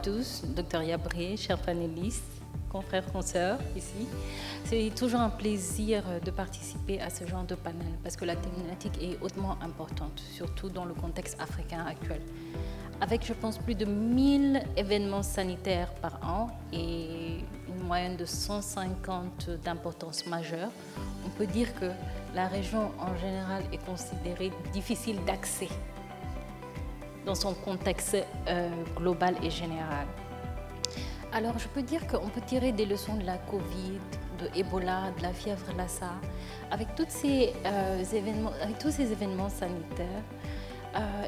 tous, Dr Yabré, chers panélistes, confrères, consoeurs ici. C'est toujours un plaisir de participer à ce genre de panel parce que la thématique est hautement importante, surtout dans le contexte africain actuel. Avec, je pense, plus de 1000 événements sanitaires par an et une moyenne de 150 d'importance majeure, on peut dire que la région en général est considérée difficile d'accès dans son contexte global et général. Alors, je peux dire qu'on peut tirer des leçons de la Covid, de Ebola, de la fièvre Lassa, avec tous ces événements sanitaires.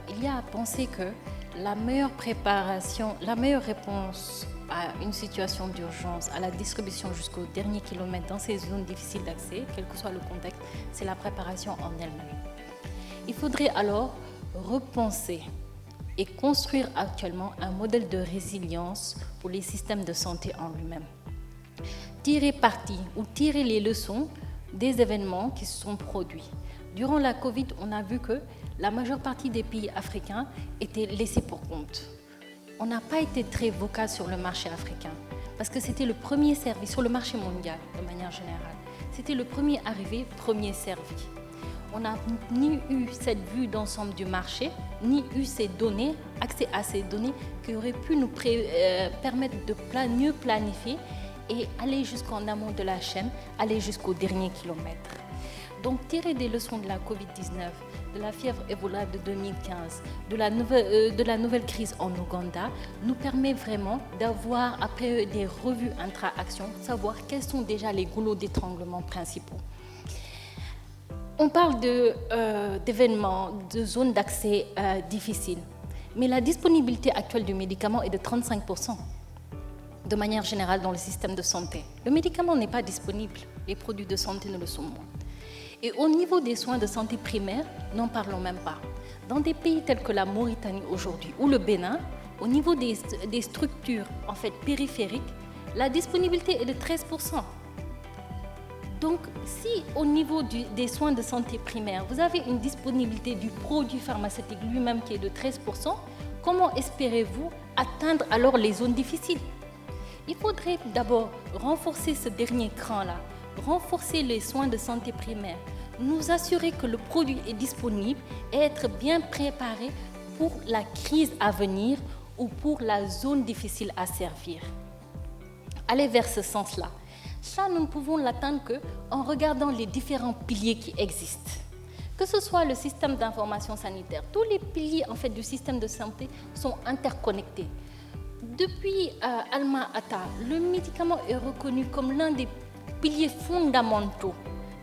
Il y a à penser que la meilleure préparation, la meilleure réponse à une situation d'urgence, à la distribution jusqu'au dernier kilomètre dans ces zones difficiles d'accès, quel que soit le contexte, c'est la préparation en elle-même. Il faudrait alors repenser et construire actuellement un modèle de résilience pour les systèmes de santé en lui-même. Tirer parti ou tirer les leçons des événements qui se sont produits. Durant la Covid, on a vu que la majeure partie des pays africains étaient laissés pour compte. On n'a pas été très vocal sur le marché africain parce que c'était le premier servi, sur le marché mondial de manière générale. C'était le premier arrivé, premier servi. On n'a ni eu cette vue d'ensemble du marché, ni eu ces données, accès à ces données qui auraient pu nous permettre de mieux planifier et aller jusqu'en amont de la chaîne, aller jusqu'au dernier kilomètre. Donc, tirer des leçons de la Covid-19, de la fièvre Ebola de 2015, de la nouvelle crise en Ouganda, nous permet vraiment d'avoir, après des revues intra-actions, savoir quels sont déjà les goulots d'étranglement principaux. On parle d'événements, de zones d'accès difficiles, mais la disponibilité actuelle du médicament est de 35%, de manière générale dans le système de santé. Le médicament n'est pas disponible, les produits de santé ne le sont moins. Et au niveau des soins de santé primaires, n'en parlons même pas. Dans des pays tels que la Mauritanie aujourd'hui ou le Bénin, au niveau des structures en fait, périphériques, la disponibilité est de 13%. Donc, si au niveau des soins de santé primaire, vous avez une disponibilité du produit pharmaceutique lui-même qui est de 13%, comment espérez-vous atteindre alors les zones difficiles? Il faudrait d'abord renforcer ce dernier cran-là, renforcer les soins de santé primaire, nous assurer que le produit est disponible et être bien préparé pour la crise à venir ou pour la zone difficile à servir. Aller vers ce sens-là. Ça, nous ne pouvons l'atteindre qu'en regardant les différents piliers qui existent. Que ce soit le système d'information sanitaire, tous les piliers en fait, du système de santé sont interconnectés. Depuis Alma Ata, le médicament est reconnu comme l'un des piliers fondamentaux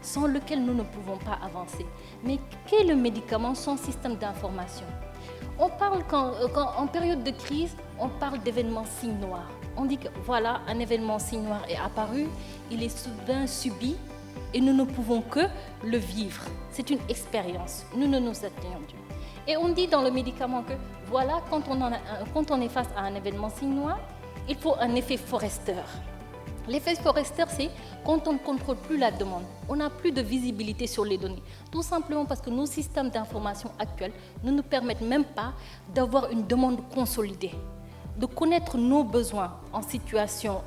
sans lequel nous ne pouvons pas avancer. Mais qu'est le médicament sans système d'information? On parle en période de crise, on parle d'événements signes noirs. On dit que voilà, un événement signe noir est apparu, il est soudain subi et nous ne pouvons que le vivre. C'est une expérience, nous ne nous atteignons Dieu. Et on dit dans le médicament que voilà, quand on est face à un événement signe noir, il faut un effet Forrester. L'effet Forrester, c'est quand on ne contrôle plus la demande, on n'a plus de visibilité sur les données. Tout simplement parce que nos systèmes d'information actuels ne nous permettent même pas d'avoir une demande consolidée, de connaître nos besoins en situation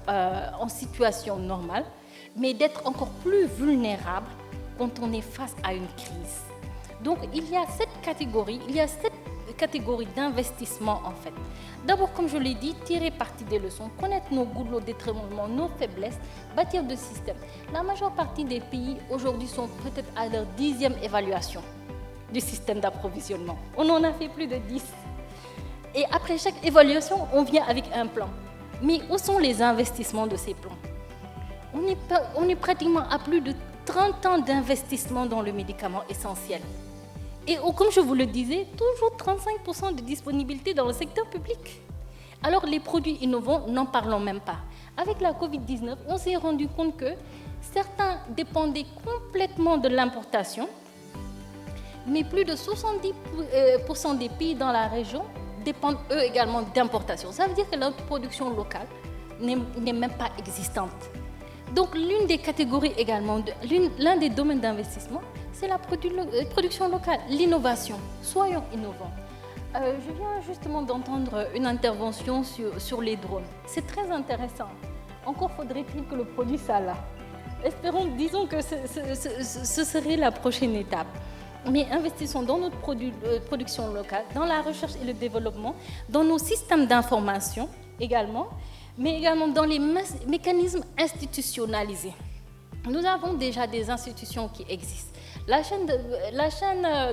normale, mais d'être encore plus vulnérable quand on est face à une crise. Donc, il y a cette catégorie d'investissement en fait. D'abord, comme je l'ai dit, tirer parti des leçons, connaître nos goulots d'étranglement, nos faiblesses, bâtir de systèmes. La majeure partie des pays aujourd'hui sont peut-être à leur 10e évaluation du système d'approvisionnement. On en a fait plus de 10. Et après chaque évaluation, on vient avec un plan. Mais où sont les investissements de ces plans? On est pratiquement à plus de 30 ans d'investissement dans le médicament essentiel. Et comme je vous le disais, toujours 35% de disponibilité dans le secteur public. Alors les produits innovants, n'en parlons même pas. Avec la Covid-19, on s'est rendu compte que certains dépendaient complètement de l'importation, mais plus de 70% des pays dans la région dépendent eux également d'importation. Ça veut dire que notre production locale n'est même pas existante. Donc l'une des catégories également, l'un des domaines d'investissement, c'est la production locale, l'innovation. Soyons innovants. Je viens justement d'entendre une intervention sur les drones. C'est très intéressant. Encore faudrait-il que le produit soit là. Disons que ce serait la prochaine étape. Mais investissons dans notre production locale, dans la recherche et le développement, dans nos systèmes d'information également, mais également dans les mécanismes institutionnalisés. Nous avons déjà des institutions qui existent. La chaîne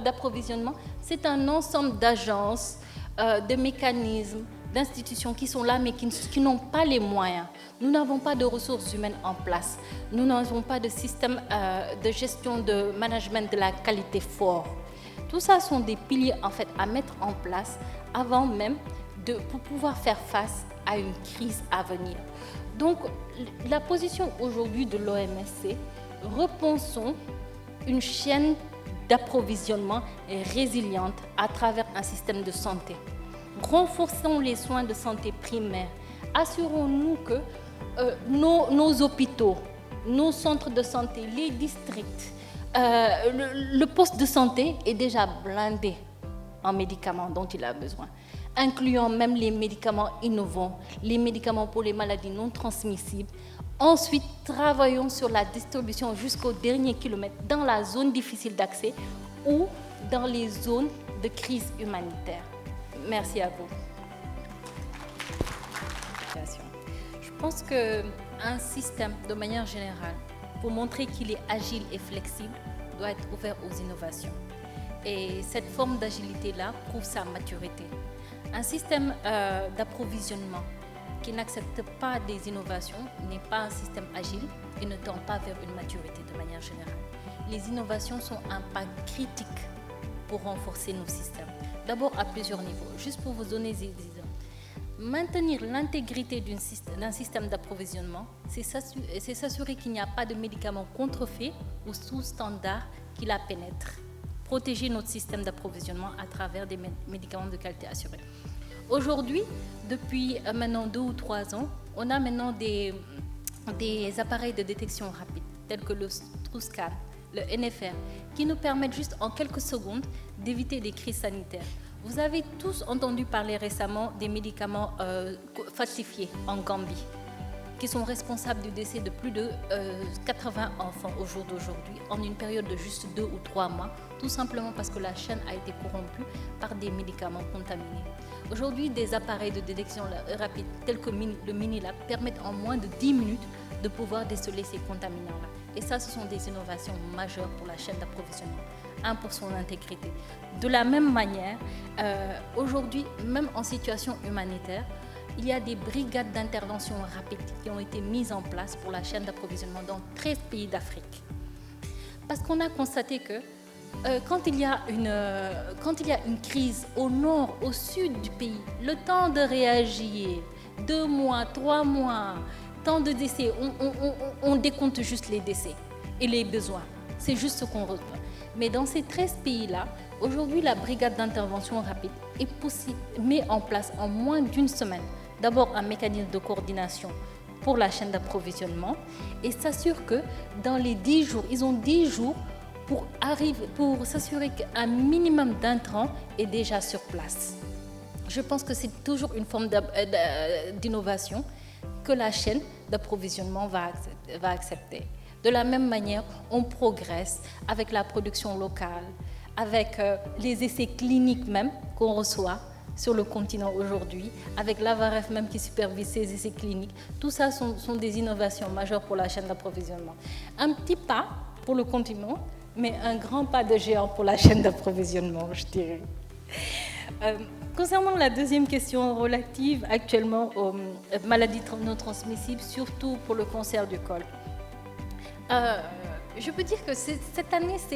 d'approvisionnement, c'est un ensemble d'agences, de mécanismes, d'institutions qui sont là mais qui n'ont pas les moyens. Nous n'avons pas de ressources humaines en place. Nous n'avons pas de système de gestion de management de la qualité fort. Tout ça sont des piliers en fait à mettre en place avant même pour pouvoir faire face à une crise à venir. Donc la position aujourd'hui de l'OMS, c'est repensons une chaîne d'approvisionnement résiliente à travers un système de santé. Renforçons les soins de santé primaires. Assurons-nous que nos hôpitaux, nos centres de santé, les districts, le poste de santé est déjà blindé en médicaments dont il a besoin, incluant même les médicaments innovants, les médicaments pour les maladies non transmissibles. Ensuite, travaillons sur la distribution jusqu'au dernier kilomètre dans la zone difficile d'accès ou dans les zones de crise humanitaire. Merci à vous. Je pense qu'un système, de manière générale, pour montrer qu'il est agile et flexible, doit être ouvert aux innovations. Et cette forme d'agilité-là prouve sa maturité. Un système d'approvisionnement qui n'accepte pas des innovations n'est pas un système agile et ne tend pas vers une maturité de manière générale. Les innovations sont un pas critique pour renforcer nos systèmes. D'abord à plusieurs niveaux, juste pour vous donner des exemples. Maintenir l'intégrité d'un système d'approvisionnement, c'est s'assurer qu'il n'y a pas de médicaments contrefaits ou sous-standards qui la pénètrent. Protéger notre système d'approvisionnement à travers des médicaments de qualité assurée. Aujourd'hui, depuis maintenant 2 ou 3 ans, on a maintenant des appareils de détection rapide, tels que le TruScan, le NFR, qui nous permettent juste en quelques secondes d'éviter des crises sanitaires. Vous avez tous entendu parler récemment des médicaments falsifiés en Gambie, qui sont responsables du décès de plus de 80 enfants au jour d'aujourd'hui, en une période de juste 2 ou 3 mois, tout simplement parce que la chaîne a été corrompue par des médicaments contaminés. Aujourd'hui, des appareils de détection rapide, tels que le Minilab, permettent en moins de 10 minutes de pouvoir déceler ces contaminants-là. Et ça, ce sont des innovations majeures pour la chaîne d'approvisionnement, pour son intégrité. De la même manière, aujourd'hui, même en situation humanitaire, il y a des brigades d'intervention rapide qui ont été mises en place pour la chaîne d'approvisionnement dans 13 pays d'Afrique. Parce qu'on a constaté que quand il y a une crise au nord, au sud du pays, le temps de réagir, 2 mois, 3 mois, temps de décès, on décompte juste les décès et les besoins. C'est juste ce qu'on retient. Mais dans ces 13 pays-là, aujourd'hui, la brigade d'intervention rapide est possible, met en place en moins d'1 semaine, d'abord un mécanisme de coordination pour la chaîne d'approvisionnement et s'assure que dans les 10 jours, ils ont 10 jours pour s'assurer qu'un minimum d'intrants est déjà sur place. Je pense que c'est toujours une forme d'innovation que la chaîne d'approvisionnement va accepter. De la même manière, on progresse avec la production locale, avec les essais cliniques même qu'on reçoit sur le continent aujourd'hui, avec l'AVAREF même qui supervise ces essais cliniques. Tout ça sont des innovations majeures pour la chaîne d'approvisionnement. Un petit pas pour le continent, mais un grand pas de géant pour la chaîne d'approvisionnement, je dirais. Concernant la deuxième question relative actuellement aux maladies non transmissibles, surtout pour le cancer du col, je peux dire que cette année, ça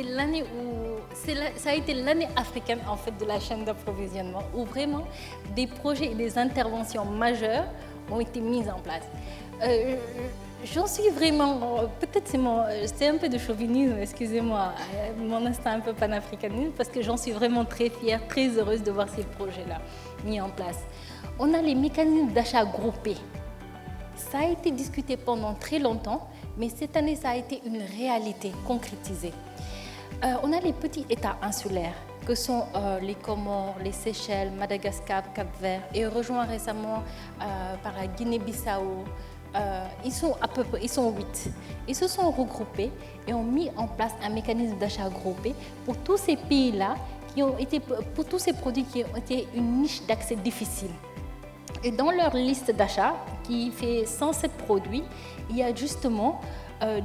a été l'année africaine en fait de la chaîne d'approvisionnement, où vraiment des projets et des interventions majeures ont été mises en place. J'en suis vraiment, peut-être c'est un peu de chauvinisme, excusez-moi, mon instinct un peu panafricaniste, parce que j'en suis vraiment très fière, très heureuse de voir ces projets-là mis en place. On a les mécanismes d'achat groupés. Ça a été discuté pendant très longtemps, mais cette année, ça a été une réalité concrétisée. On a les petits États insulaires, que sont les Comores, les Seychelles, Madagascar, Cap-Vert, et rejoints récemment par la Guinée-Bissau. Ils sont 8. Ils se sont regroupés et ont mis en place un mécanisme d'achat groupé pour tous ces pays-là, pour tous ces produits qui ont été une niche d'accès difficile. Et dans leur liste d'achat, qui fait 107 produits, il y a justement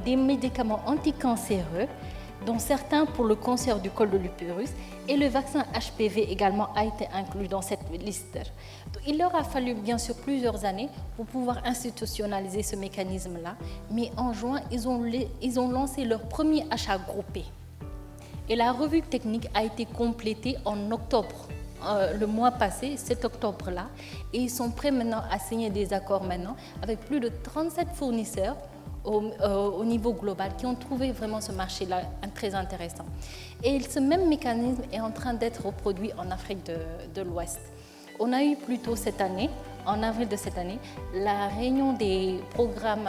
des médicaments anticancéreux, dont certains pour le cancer du col de l'utérus, et le vaccin HPV également a été inclus dans cette liste. Donc, il leur a fallu bien sûr plusieurs années pour pouvoir institutionnaliser ce mécanisme-là, mais en juin, ils ont lancé leur premier achat groupé. Et la revue technique a été complétée en octobre, le mois passé, cet octobre-là, et ils sont prêts maintenant à signer des accords maintenant avec plus de 37 fournisseurs au niveau global qui ont trouvé vraiment ce marché-là très intéressant. Et ce même mécanisme est en train d'être reproduit en Afrique de l'Ouest. On a eu plus tôt cette année, en avril de cette année, la réunion des programmes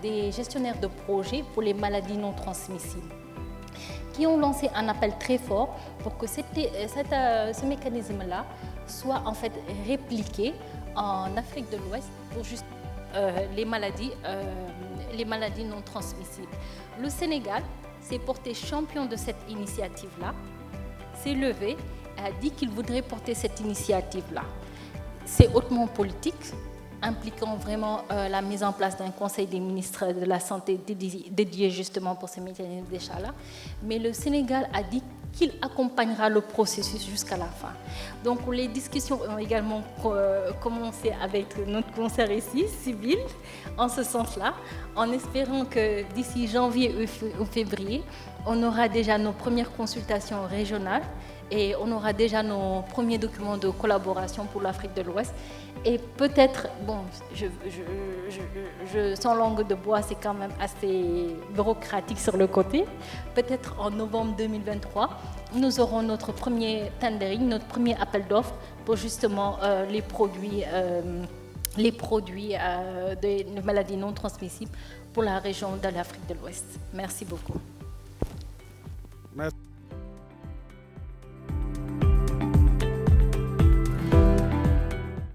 des gestionnaires de projets pour les maladies non transmissibles, qui ont lancé un appel très fort pour que ce mécanisme-là soit en fait répliqué en Afrique de l'Ouest pour juste les maladies non transmissibles. Le Sénégal s'est porté champion de cette initiative-là, s'est levé et a dit qu'il voudrait porter cette initiative-là. C'est hautement politique, impliquant vraiment la mise en place d'un conseil des ministres de la Santé dédié justement pour ces mécanismes d'achat-là. Mais le Sénégal a dit qu'il accompagnera le processus jusqu'à la fin. Donc les discussions ont également commencé avec notre conseil ici, Sybille, en ce sens-là, en espérant que d'ici janvier ou février, on aura déjà nos premières consultations régionales et on aura déjà nos premiers documents de collaboration pour l'Afrique de l'Ouest. Et peut-être, bon, sans langue de bois, c'est quand même assez bureaucratique sur le côté. Peut-être en novembre 2023, nous aurons notre premier tendering, notre premier appel d'offres pour justement les produits de maladies non transmissibles pour la région de l'Afrique de l'Ouest. Merci beaucoup.